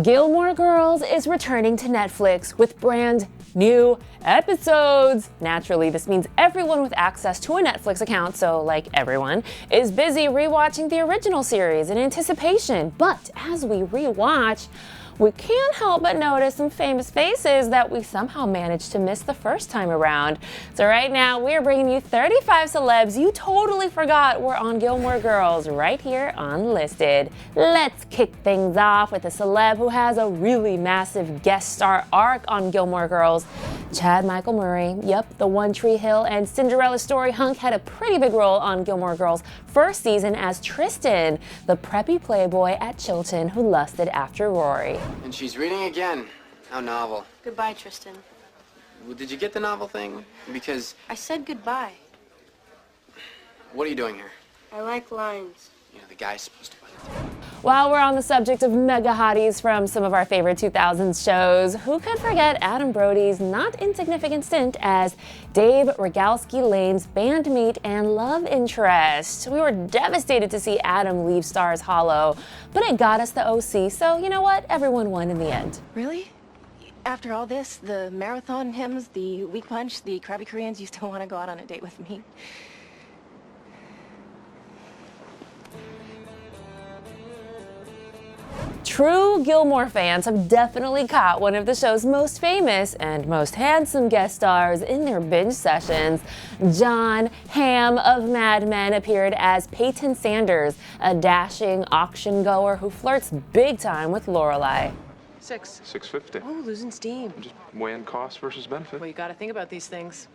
Gilmore Girls is returning to Netflix with brand new episodes. Naturally, this means everyone with access to a Netflix account, so like everyone, is busy rewatching the original series in anticipation. But as we rewatch, we can't help but notice some famous faces that we somehow managed to miss the first time around. So right now, we're bringing you 35 celebs you totally forgot were on Gilmore Girls right here on Listed. Let's kick things off with a celeb who has a really massive guest star arc on Gilmore Girls. Chad Michael Murray. Yep, the One Tree Hill and Cinderella story hunk had a pretty big role on Gilmore Girls' first season as Tristan, the preppy playboy at Chilton who lusted after Rory. And she's reading again. How novel. Goodbye, Tristan. Well, did you get the novel thing? Because... I said goodbye. What are you doing here? I like lines. You know, the guy's supposed to... While we're on the subject of mega hotties from some of our favorite 2000s shows, who could forget Adam Brody's not insignificant stint as Dave Rogalski-Lane's bandmate and love interest? We were devastated to see Adam leave Stars Hollow, but it got us the OC, so you know what? Everyone won in the end. Really? After all this, the marathon hymns, the weak punch, the crabby Koreans, you still want to go out on a date with me? True Gilmore fans have definitely caught one of the show's most famous and most handsome guest stars in their binge sessions. John Hamm of Mad Men appeared as Peyton Sanders, a dashing auction goer who flirts big time with Lorelai. $650. Oh, losing steam. Just weighing cost versus benefit. Well, you gotta think about these things.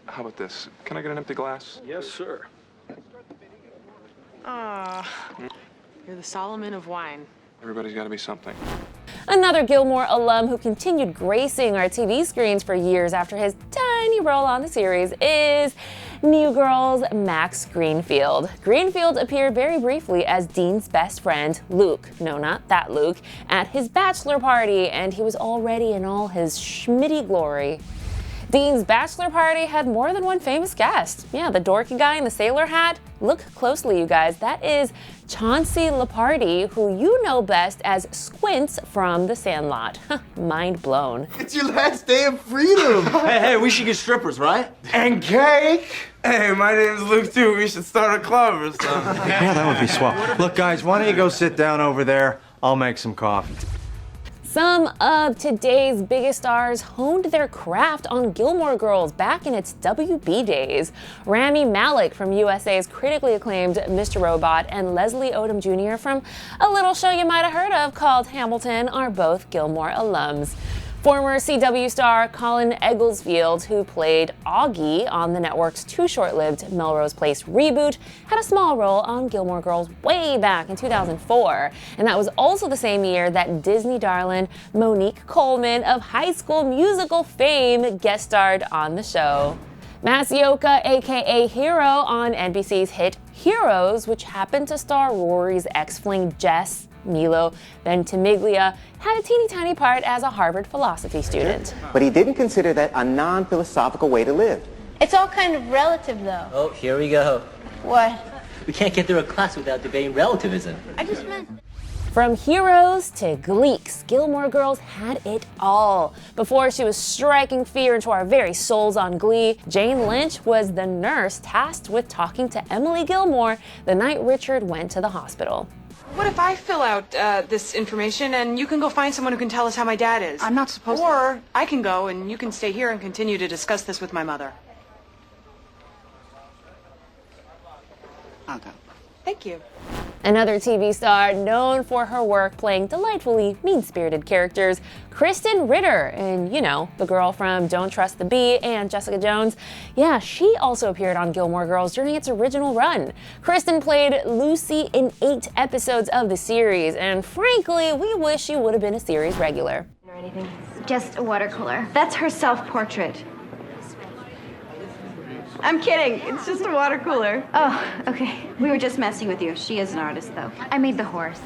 How about this? Can I get an empty glass? Yes, sir. You're the Solomon of wine. Everybody's got to be something. Another Gilmore alum who continued gracing our TV screens for years after his tiny role on the series is New Girl's Max Greenfield. Greenfield appeared very briefly as Dean's best friend, Luke, no, not that Luke, at his bachelor party, and he was already in all his schmitty glory. Dean's bachelor party had more than one famous guest. Yeah, the dorky guy in the sailor hat. Look closely, you guys. That is Chauncey LEOPARDI, who you know best as Squints from The Sandlot. Mind blown. It's your last day of freedom. Hey, we should get strippers, right? And cake. Hey, my name's Luke too. We should start a club or something. Yeah, that would be swell. Look, guys, why don't you go sit down over there? I'll make some coffee. Some of today's biggest stars honed their craft on Gilmore Girls back in its WB days. Rami Malek from USA's critically acclaimed Mr. Robot and Leslie Odom Jr. from a little show you might have heard of called Hamilton are both Gilmore alums. Former CW star Colin Egglesfield, who played Augie on the network's too short-lived Melrose Place reboot, had a small role on Gilmore Girls way back in 2004. And that was also the same year that Disney darling Monique Coleman of High School Musical fame guest starred on the show. Masioka, aka Hero, on NBC's hit Heroes, which happened to star Rory's ex-fling Jess, Milo Ventimiglia, had a teeny tiny part as a Harvard philosophy student. But he didn't consider that a non-philosophical way to live. It's all kind of relative, though. Oh, here we go. What? We can't get through a class without debating relativism. I just meant... From heroes to gleeks, Gilmore Girls had it all. Before she was striking fear into our very souls on Glee, Jane Lynch was the nurse tasked with talking to Emily Gilmore the night Richard went to the hospital. What if I fill out this information and you can go find someone who can tell us how my dad is? I'm not supposed to. Or I can go and you can stay here and continue to discuss this with my mother. I'll go. Thank you. Another TV star known for her work playing delightfully mean-spirited characters, KRYSTEN Ritter, and you know, the girl from Don't Trust the Bee and Jessica Jones. Yeah, she also appeared on Gilmore Girls during its original run. KRYSTEN played Lucy in 8 episodes of the series, and frankly, we wish she would have been a series regular. Or anything? Just a watercolor. That's her self-portrait. I'm kidding. It's just a water cooler. Oh, okay. We were just messing with you. She is an artist, though. I made the horse.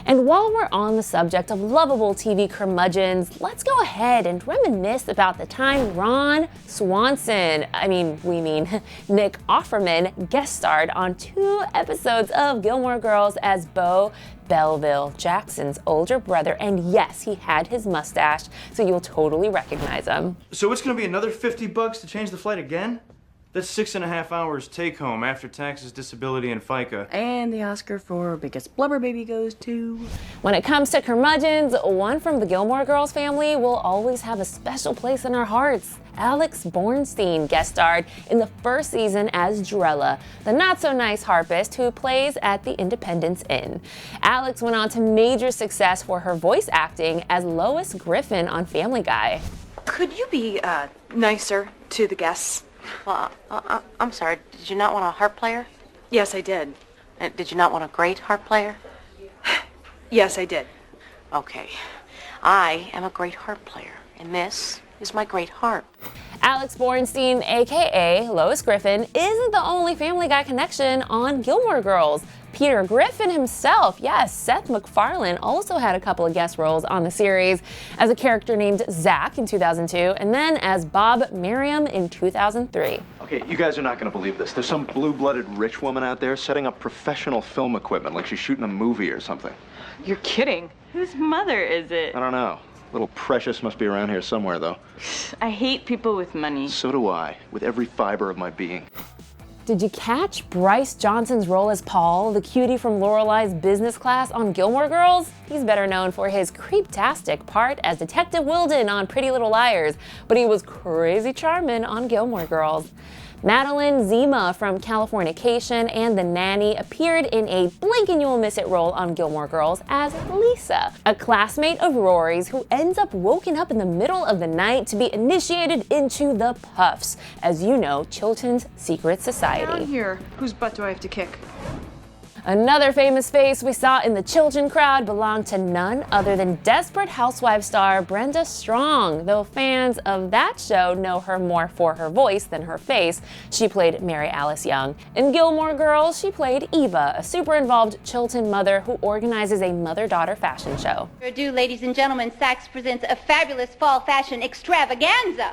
And while we're on the subject of lovable TV curmudgeons, let's go ahead and reminisce about the time Ron Swanson, Nick Offerman, guest starred on 2 episodes of Gilmore Girls as Bo Belleville, Jackson's older brother, and yes, he had his mustache, so you'll totally recognize him. So it's gonna be another $50 to change the flight again? That's 6.5 hours take home after taxes, disability, and FICA. And the Oscar for biggest blubber baby goes to... When it comes to curmudgeons, one from the Gilmore Girls family will always have a special place in our hearts. Alex Bornstein guest starred in the first season as Drella, the not-so-nice harpist who plays at the Independence Inn. Alex went on to major success for her voice acting as Lois Griffin on Family Guy. Could you be nicer to the guests? Well, I'm sorry, did you not want a harp player? Yes, I did. Did you not want a great harp player? Yes, I did. Okay. I am a great harp player, and this is my great harp. Alex Bornstein, aka Lois Griffin, isn't the only Family Guy connection on Gilmore Girls. Peter Griffin himself, yes, Seth MacFarlane, also had a couple of guest roles on the series as a character named Zach in 2002 and then as Bob Merriam in 2003. Okay, you guys are not going to believe this. There's some blue-blooded rich woman out there setting up professional film equipment like she's shooting a movie or something. You're kidding. Whose mother is it? I don't know. Little Precious must be around here somewhere, though. I hate people with money. So do I, with every fiber of my being. Did you catch Bryce Johnson's role as Paul, the cutie from Lorelei's business class on Gilmore Girls? He's better known for his creeptastic part as Detective Wilden on Pretty Little Liars, but he was crazy charming on Gilmore Girls. Madeline Zima from Californication and The Nanny appeared in a blink and you'll miss it role on Gilmore Girls as Lisa, a classmate of Rory's who ends up woken up in the middle of the night to be initiated into the Puffs, as you know, Chilton's secret society. Down here, whose butt do I have to kick? Another famous face we saw in the Chilton crowd belonged to none other than Desperate Housewives star Brenda Strong. Though fans of that show know her more for her voice than her face, she played Mary Alice Young. In Gilmore Girls, she played Eva, a super involved Chilton mother who organizes a mother-daughter fashion show. Adieu, ladies and gentlemen, Saks presents a fabulous fall fashion extravaganza.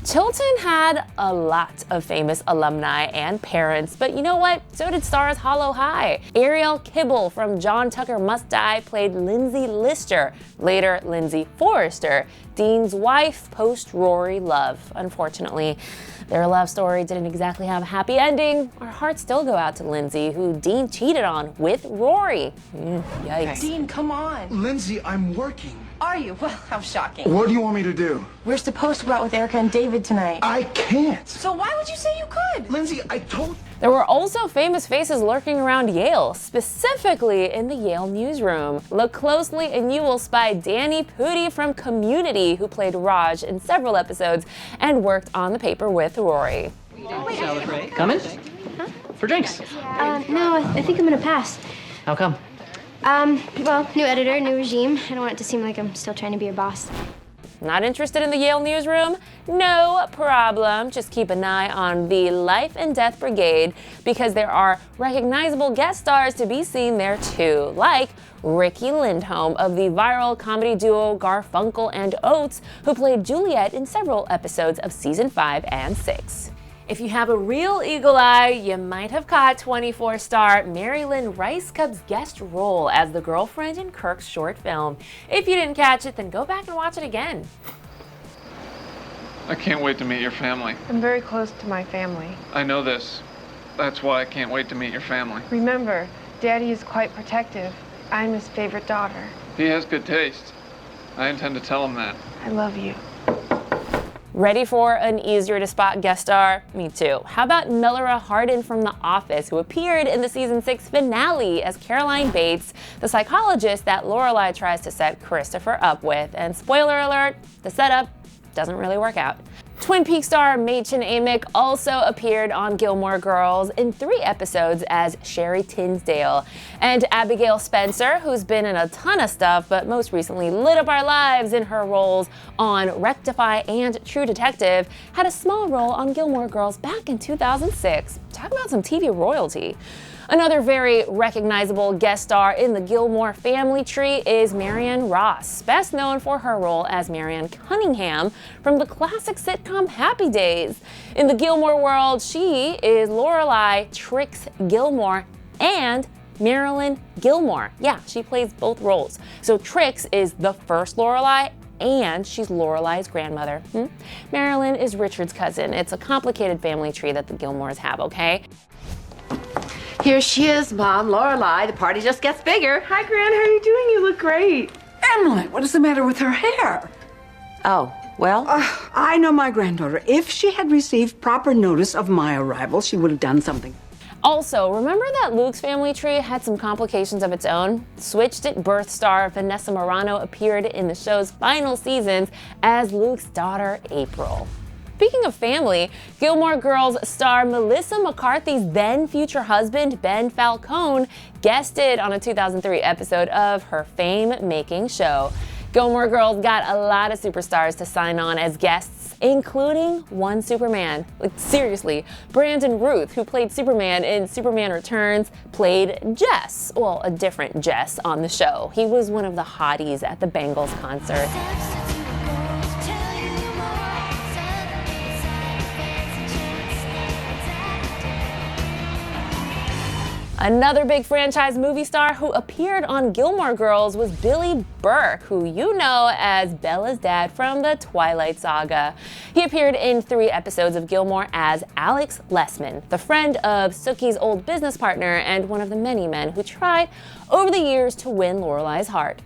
Chilton had a lot of famous alumni and parents, but you know what? So did stars Hollow High. Ariel Kibble from John Tucker Must Die played Lindsay Lister, later Lindsay Forrester, Dean's wife post-Rory love. Unfortunately, their love story didn't exactly have a happy ending. Our hearts still go out to Lindsay, who Dean cheated on with Rory. Yikes. Dean, come on. Lindsay, I'm working. Are you? Well, how shocking. What do you want me to do? We're supposed to go out with Erica and David tonight. I can't. So why would you say you could? Lindsay, I told... There were also famous faces lurking around Yale, specifically in the Yale newsroom. Look closely and you will spy Danny PUDI from Community, who played Raj in several episodes and worked on the paper with Rory. Celebrate. Coming? Huh? For drinks. No, I think I'm gonna pass. How come? Well, new editor, new regime. I don't want it to seem like I'm still trying to be your boss. Not interested in the Yale newsroom? No problem. Just keep an eye on the Life and Death Brigade because there are recognizable guest stars to be seen there too, like Riki Lindhome of the viral comedy duo Garfunkel and Oates, who played Juliet in several episodes of season 5 and 6. If you have a real eagle eye, you might have caught 24-star Mary Lynn Ricecup's guest role as the girlfriend in Kirk's short film. If you didn't catch it, then go back and watch it again. I can't wait to meet your family. I'm very close to my family. I know this. That's why I can't wait to meet your family. Remember, Daddy is quite protective. I'm his favorite daughter. He has good taste. I intend to tell him that. I love you. Ready for an easier to spot guest star? Me too. How about Melora Hardin from The Office, who appeared in the season 6 finale as Caroline Bates, the psychologist that Lorelai tries to set Christopher up with. And spoiler alert, the setup doesn't really work out. Twin Peaks star Mädchen AMICK also appeared on Gilmore Girls in 3 episodes as Sherry Tinsdale. And Abigail Spencer, who's been in a ton of stuff, but most recently lit up our lives in her roles on Rectify and True Detective, had a small role on Gilmore Girls back in 2006. Talk about some TV royalty. Another very recognizable guest star in the Gilmore family tree is Marion Ross, best known for her role as Marion Cunningham from the classic sitcom Happy Days. In the Gilmore world, she is Lorelai Trix Gilmore and Marilyn Gilmore. Yeah, she plays both roles. So Trix is the first Lorelai, and she's Lorelai's grandmother. Marilyn is Richard's cousin. It's a complicated family tree that the Gilmores have, okay? Here she is, Mom, Lorelai. The party just gets bigger. Hi, Gran. How are you doing? You look great. Emily, what is the matter with her hair? Oh, well? I know my granddaughter. If she had received proper notice of my arrival, she would have done something. Also, remember that Luke's family tree had some complications of its own? Switched at birth star Vanessa Marano appeared in the show's final seasons as Luke's daughter, April. Speaking of family, Gilmore Girls star Melissa McCarthy's then future husband, Ben Falcone, guested on a 2003 episode of her fame-making show. Gilmore Girls got a lot of superstars to sign on as guests, including one Superman. Like, seriously, Brandon Routh, who played Superman in Superman Returns, played Jess, well, a different Jess on the show. He was one of the hotties at the Bengals concert. Another big franchise movie star who appeared on Gilmore Girls was Billy Burke, who you know as Bella's dad from the Twilight Saga. He appeared in 3 episodes of Gilmore as Alex Lessman, the friend of Sookie's old business partner and one of the many men who tried over the years to win Lorelai's heart.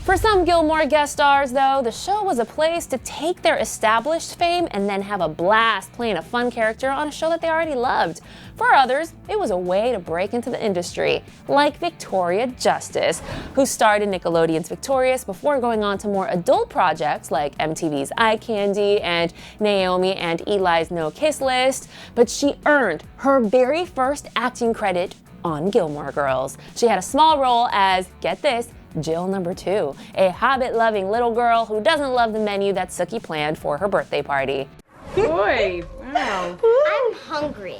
For some Gilmore guest stars, though, the show was a place to take their established fame and then have a blast playing a fun character on a show that they already loved. For others, it was a way to break into the industry, like Victoria Justice, who starred in Nickelodeon's Victorious before going on to more adult projects like MTV's Eye Candy and Naomi and Eli's No Kiss List, but she earned her very first acting credit on Gilmore Girls. She had a small role as, get this, Jill number 2, a Hobbit-loving little girl who doesn't love the menu that Sookie planned for her birthday party. Boy, wow. I'm hungry.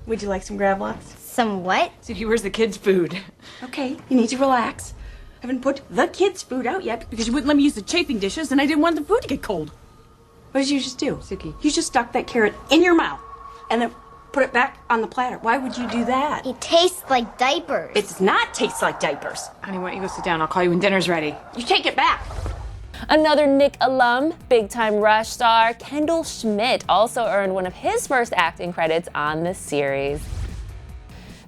Would you like some Gravlax? Some what? Suki, where's the kids' food? Okay, you need to relax. I haven't put the kids' food out yet because you wouldn't let me use the chafing dishes and I didn't want the food to get cold. What did you just do, Suki? You just stuck that carrot in your mouth and then put it back on the platter. Why would you do that? It tastes like diapers. It does not taste like diapers. Honey, why don't you go sit down? I'll call you when dinner's ready. You take it back. Another Nick alum, Big Time Rush star Kendall Schmidt also earned one of his first acting credits on the series.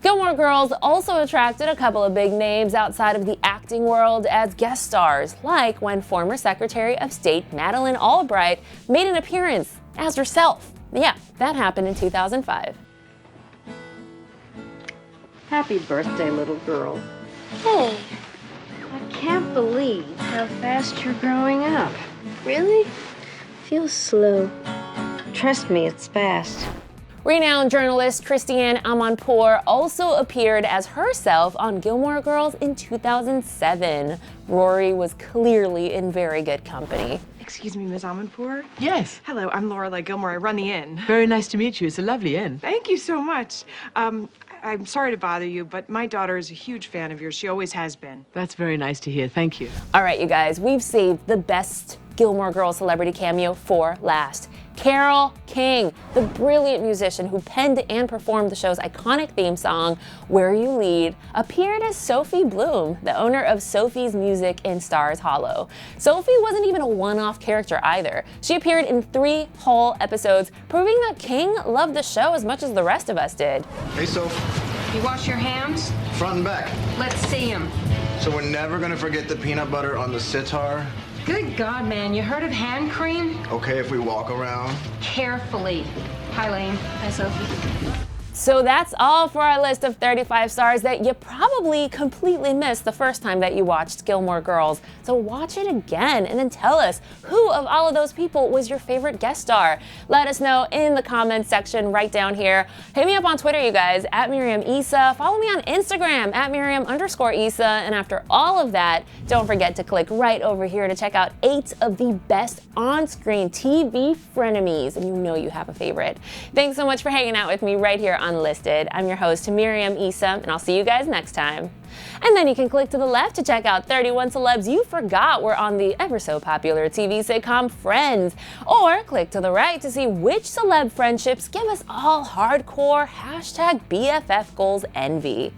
Gilmore Girls also attracted a couple of big names outside of the acting world as guest stars, like when former Secretary of State Madeleine Albright made an appearance as herself. Yeah, that happened in 2005. Happy birthday, little girl. Hey, I can't believe how fast you're growing up. really? Feels slow. Trust me, it's fast. Renowned journalist Christiane Amanpour also appeared as herself on Gilmore Girls in 2007. Rory was clearly in very good company. Excuse me, Ms. Amanpour? Yes. Hello, I'm Lorelai Gilmore. I run the inn. Very nice to meet you. It's a lovely inn. Thank you so much. I'm sorry to bother you, but my daughter is a huge fan of yours. She always has been. That's very nice to hear. Thank you. All right, you guys, we've saved the best Gilmore Girls celebrity cameo for last. Carole King, the brilliant musician who penned and performed the show's iconic theme song, Where You Lead, appeared as Sophie Bloom, the owner of Sophie's Music in Stars Hollow. Sophie wasn't even a one-off character either. She appeared in 3 whole episodes, proving that King loved the show as much as the rest of us did. Hey, Soph. You wash your hands? Front and back. Let's see them. So we're never gonna forget the peanut butter on the sitar? Good God, man, you heard of hand cream? Okay if we walk around? Carefully. Hi, Lane. Hi, Sophie. So that's all for our list of 35 stars that you probably completely missed the first time that you watched Gilmore Girls. So watch it again and then tell us who of all of those people was your favorite guest star. Let us know in the comments section right down here. Hit me up on Twitter, you guys, at Miriam Issa. Follow me on Instagram at Miriam_Issa. And after all of that, don't forget to click right over here to check out 8 of the best on-screen TV frenemies. And you know you have a favorite. Thanks so much for hanging out with me right here on Listed. I'm your host, Miriam Issa, and I'll see you guys next time. And then you can click to the left to check out 31 celebs you forgot were on the ever so popular TV sitcom Friends. Or click to the right to see which celeb friendships give us all hardcore #BFF goals envy.